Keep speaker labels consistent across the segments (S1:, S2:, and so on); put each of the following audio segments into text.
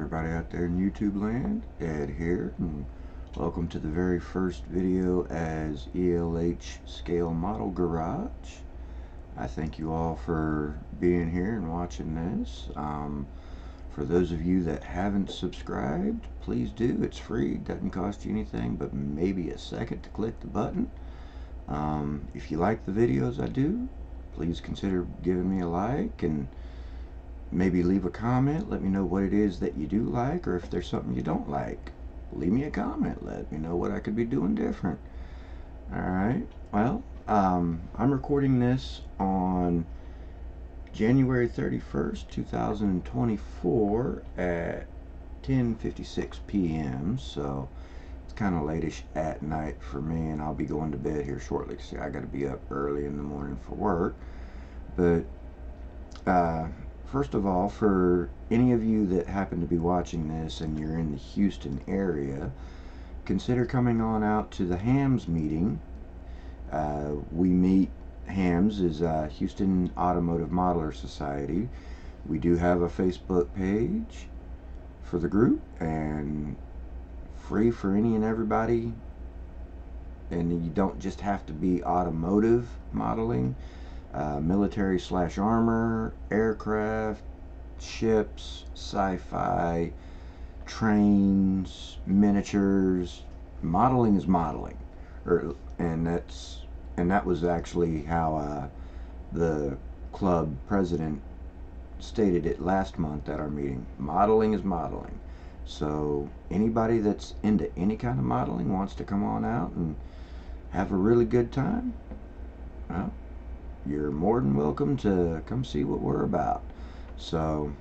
S1: everybody out there in YouTube land. Ed here, and welcome to the very first video as ELH Scale Model Garage. I thank you all for being here and watching this. For those of you that haven't subscribed, please do. It's free, doesn't cost you anything but maybe a second to click the button. If you like the videos I do, please consider giving me a like and maybe leave a comment. Let me know what it is that you do like, or if there's something you don't like, leave me a comment. Let me know what I could be doing different. Alright, well, I'm recording this on January 31st, 2024 at 10:56 p.m. So it's kind of late-ish at night for me, and I'll be going to bed here shortly. See, I got to be up early in the morning for work. But first of all, for any of you that happen to be watching this and you're in the Houston area, consider coming on out to the HAMS meeting. We meet, HAMS is Houston Automotive Modeler Society. We do have a Facebook page for the group, and free for any and everybody. And you don't just have to be automotive modeling. Military/armor, aircraft, ships, sci-fi, trains, miniatures. Modeling is modeling, and that was actually how the club president stated it last month at our meeting. Modeling is modeling. So anybody that's into any kind of modeling wants to come on out and have a really good time, well, you're more than welcome to come see what we're about. So,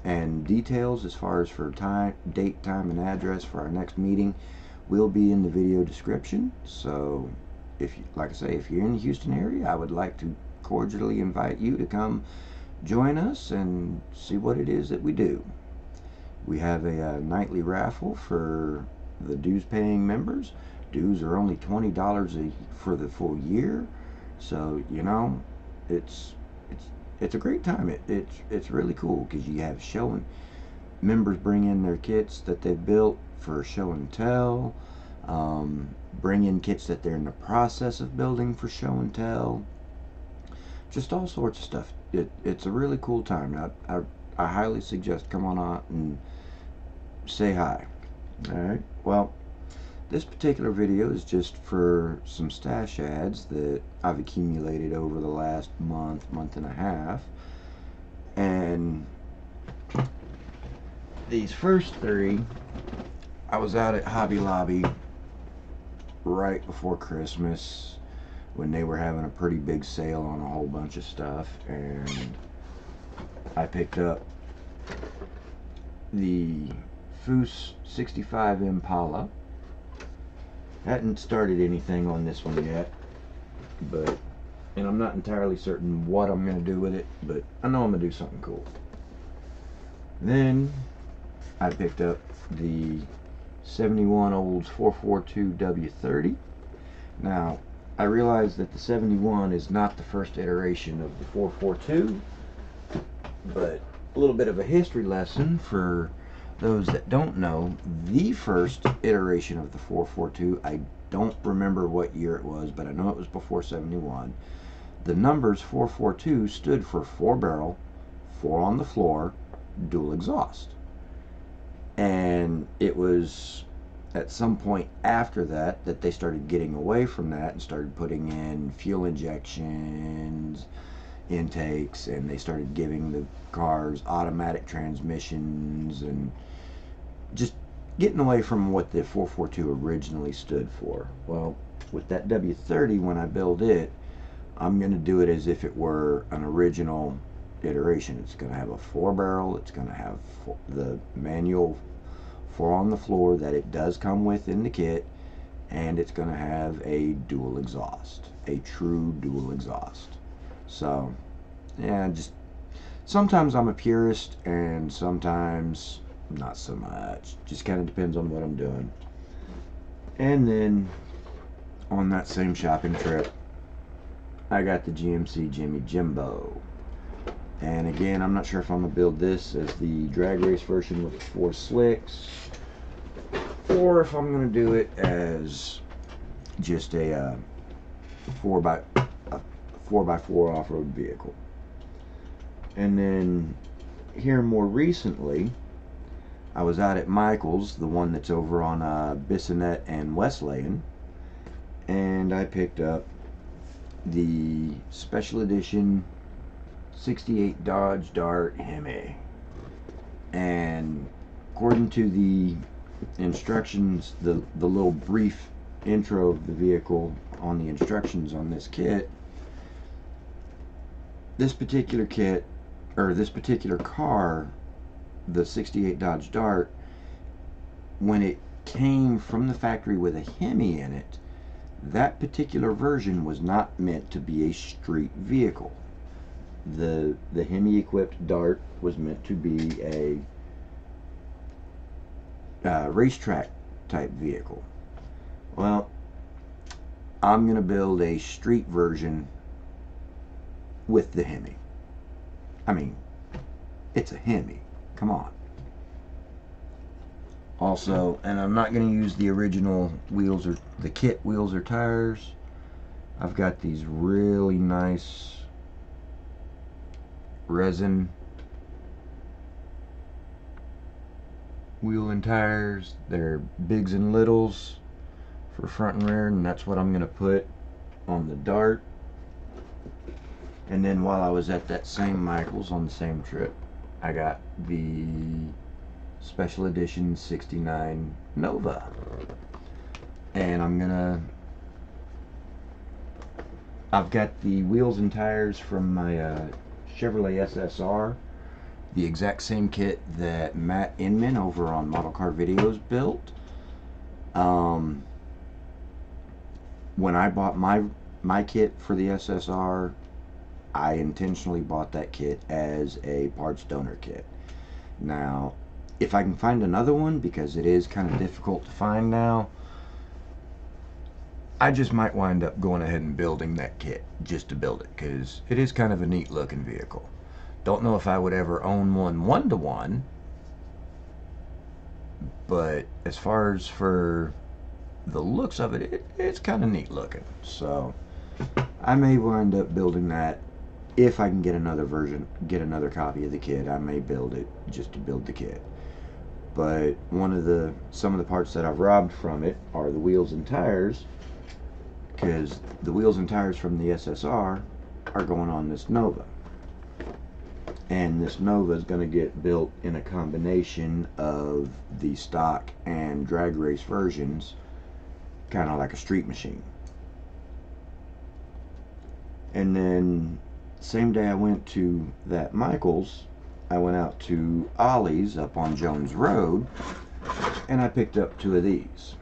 S1: and details as far as for date, time, and address for our next meeting will be in the video description. So, if you, like I say, if you're in the Houston area, I would like to cordially invite you to come join us and see what it is that we do. We have a nightly raffle for the dues-paying members. Dues are only $20 for the full year. So, you know, it's a great time. It's really cool because you have showing members bring in their kits that they've built for show and tell, bring in kits that they're in the process of building for show and tell, just all sorts of stuff. It's a really cool time. I highly suggest come on out and say hi. Alright, well, this particular video is just for some stash ads that I've accumulated over the last month and a half. And these first three, I was out at Hobby Lobby right before Christmas when they were having a pretty big sale on a whole bunch of stuff, and I picked up the Foose 65 Impala. Hadn't started anything on this one yet, and I'm not entirely certain what I'm going to do with it, but I know I'm going to do something cool. Then I picked up the 71 Olds 442 W30. Now, I realize that the 71 is not the first iteration of the 442, but a little bit of a history lesson for those that don't know. The first iteration of the 442, I don't remember what year it was, but I know it was before 71. The numbers 442 stood for 4 barrel, 4 on the floor, dual exhaust. And it was at some point after that that they started getting away from that and started putting in fuel injections, intakes, and they started giving the cars automatic transmissions and just getting away from what the 442 originally stood for. Well, with that W30, when I build it, I'm going to do it as if it were an original iteration. It's going to have a 4 barrel, it's going to have the manual 4 on the floor that it does come with in the kit, and it's going to have a dual exhaust, a true dual exhaust. So, yeah, just sometimes I'm a purist and sometimes not so much. Just kind of depends on what I'm doing. And then on that same shopping trip, I got the GMC Jimmy Jimbo. And again, I'm not sure if I'm going to build this as the drag race version with the 4 slicks, or if I'm going to do it as just a 4x4 off-road vehicle. And then here more recently, I was out at Michael's, the one that's over on Bissonnet and Wesleyan, and I picked up the special edition 68 Dodge Dart Hemi. And according to the instructions, the little brief intro of the vehicle on the instructions on this kit, this particular car, the 68 Dodge Dart, when it came from the factory with a Hemi in it, that particular version was not meant to be a street vehicle. The Hemi equipped Dart was meant to be a racetrack type vehicle. Well, I'm gonna build a street version with the Hemi. I mean, it's a Hemi, come on. Also, and I'm not gonna use the original wheels or the kit wheels or tires. I've got these really nice resin wheel and tires. They're bigs and littles for front and rear, and that's what I'm gonna put on the Dart. And then while I was at that same Michael's on the same trip, I got the special edition 69 Nova, and I've got the wheels and tires from my Chevrolet SSR, the exact same kit that Matt Inmann over on Model Car Videos built. When I bought my kit for the SSR, I intentionally bought that kit as a parts donor kit. Now, if I can find another one, because it is kind of difficult to find now, I just might wind up going ahead and building that kit just to build it, because it is kind of a neat looking vehicle. Don't know if I would ever own one to one, but as far as for the looks of it, it's kind of neat looking. So I may wind up building that. If I can get another version, get another copy of the kit, I may build it just to build the kit. But some of the parts that I've robbed from it are the wheels and tires, because the wheels and tires from the SSR are going on this Nova. And this Nova is going to get built in a combination of the stock and drag race versions, kind of like a street machine. And then same day I went to that Michael's, I went out to Ollie's up on Jones Road, and I picked up 2 of these.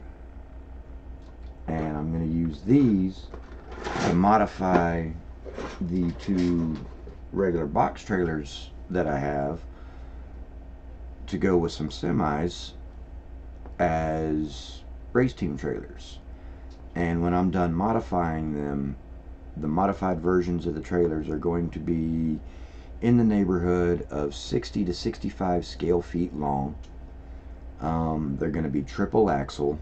S1: And I'm going to use these to modify the 2 regular box trailers that I have to go with some semis as race team trailers. And when I'm done modifying them, the modified versions of the trailers are going to be in the neighborhood of 60 to 65 scale feet long. They're going to be triple axle.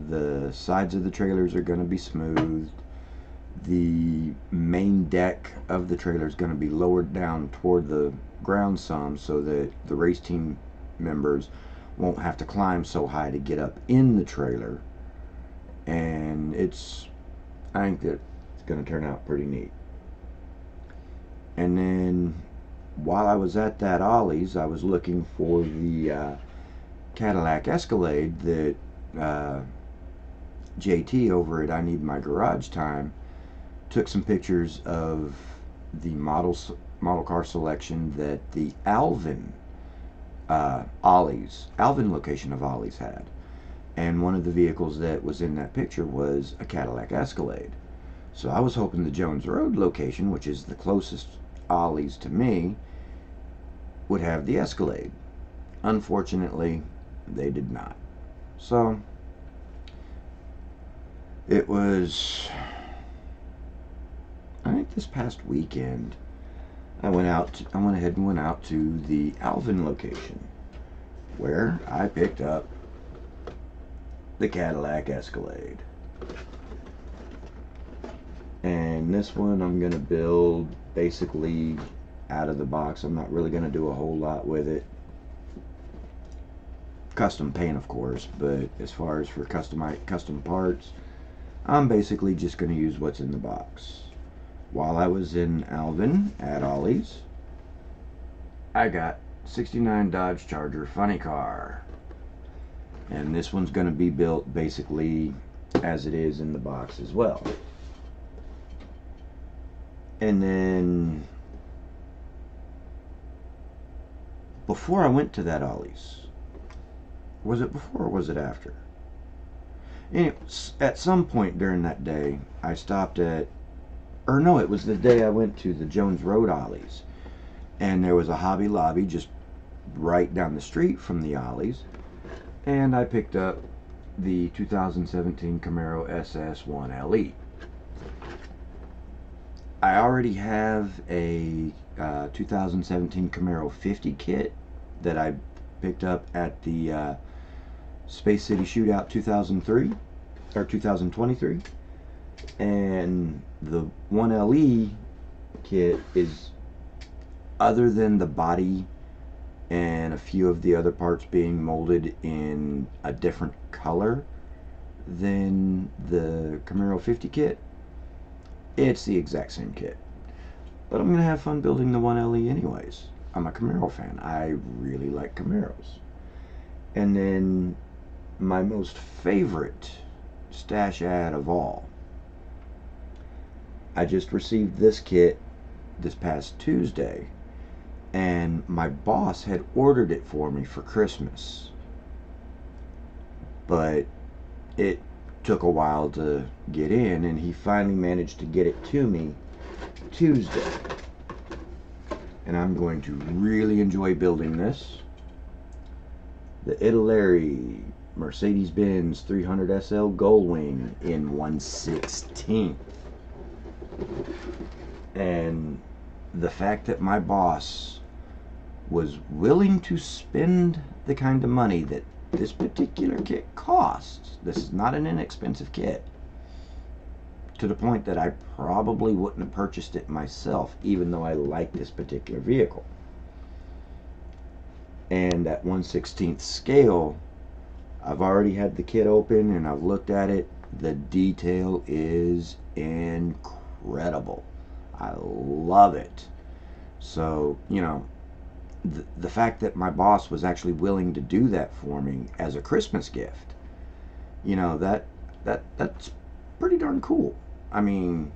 S1: The sides of the trailers are going to be smoothed. The main deck of the trailer is going to be lowered down toward the ground some, so that the race team members won't have to climb so high to get up in the trailer. And I think that it's going to turn out pretty neat. And then while I was at that Ollie's, I was looking for the Cadillac Escalade that JT over at I Need My Garage Time took some pictures of the model car selection that the Alvin location of Ollie's had. And one of the vehicles that was in that picture was a Cadillac Escalade. So I was hoping the Jones Road location, which is the closest Ollie's to me, would have the Escalade. Unfortunately, they did not. So it was, I think, this past weekend, I went ahead and went out to the Alvin location, where I picked up the Cadillac Escalade. And this one I'm going to build basically out of the box. I'm not really going to do a whole lot with it. Custom paint, of course, but as far as for custom parts, I'm basically just going to use what's in the box. While I was in Alvin at Ollie's, I got 69 Dodge Charger funny car. And this one's going to be built basically as it is in the box as well. And then before I went to that Ollie's, was it before or was it after? Anyway, at some point during that day, I stopped at, or no, it was the day I went to the Jones Road Ollie's. And there was a Hobby Lobby just right down the street from the Ollie's. And I picked up the 2017 Camaro SS1 LE. I already have a 2017 Camaro 50 kit that I picked up at the Space City Shootout 2003 or 2023, and the 1LE kit is, other than the body and a few of the other parts being molded in a different color than the Camaro 50 kit, it's the exact same kit. But I'm going to have fun building the 1LE anyways. I'm a Camaro fan. I really like Camaros. And then my most favorite stash ad of all, I just received this kit this past Tuesday, and my boss had ordered it for me for Christmas, but it took a while to get in, and he finally managed to get it to me Tuesday. And I'm going to really enjoy building this. The Italeri Mercedes-Benz 300 SL Gullwing in 1/16. And the fact that my boss was willing to spend the kind of money that this particular kit costs, this is not an inexpensive kit, to the point that I probably wouldn't have purchased it myself, even though I like this particular vehicle. And at 1/16 scale, I've already had the kit open and I've looked at it. The detail is incredible. I love it. So, you know, the fact that my boss was actually willing to do that for me as a Christmas gift, you know, that's pretty darn cool. I mean,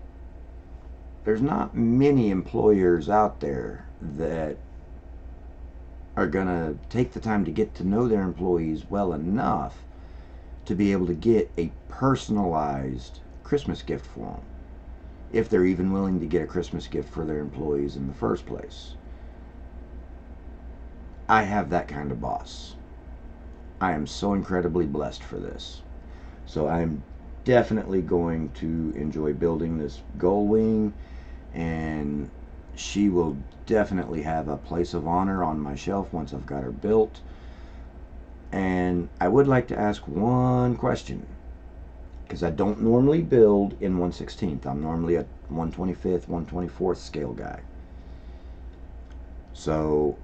S1: there's not many employers out there that are gonna take the time to get to know their employees well enough to be able to get a personalized Christmas gift for them, if they're even willing to get a Christmas gift for their employees in the first place. I have that kind of boss. I am so incredibly blessed for this. So I'm definitely going to enjoy building this Gullwing, and she will definitely have a place of honor on my shelf once I've got her built. And I would like to ask one question, because I don't normally build in 1/16. I'm normally a 1/25th, 1/24th scale guy. So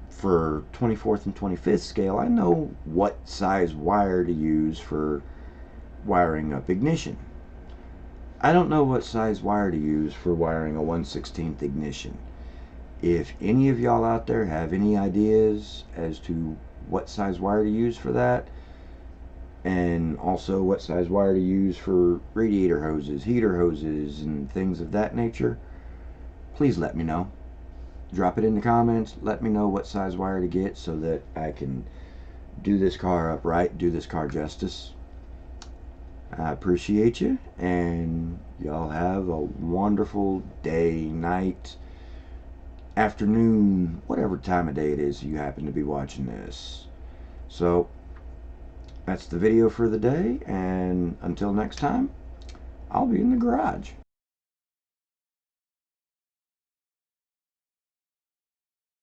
S1: for 24th and 25th scale, I know what size wire to use for wiring up ignition. I don't know what size wire to use for wiring a 1/16th ignition. If any of y'all out there have any ideas as to what size wire to use for that, and also what size wire to use for radiator hoses, heater hoses, and things of that nature, please let me know. Drop it in the comments. Let me know what size wire to get so that I can do this car up right, do this car justice. I appreciate you, and y'all have a wonderful day, night, afternoon, whatever time of day it is you happen to be watching this. So that's the video for the day, and until next time, I'll be in the garage.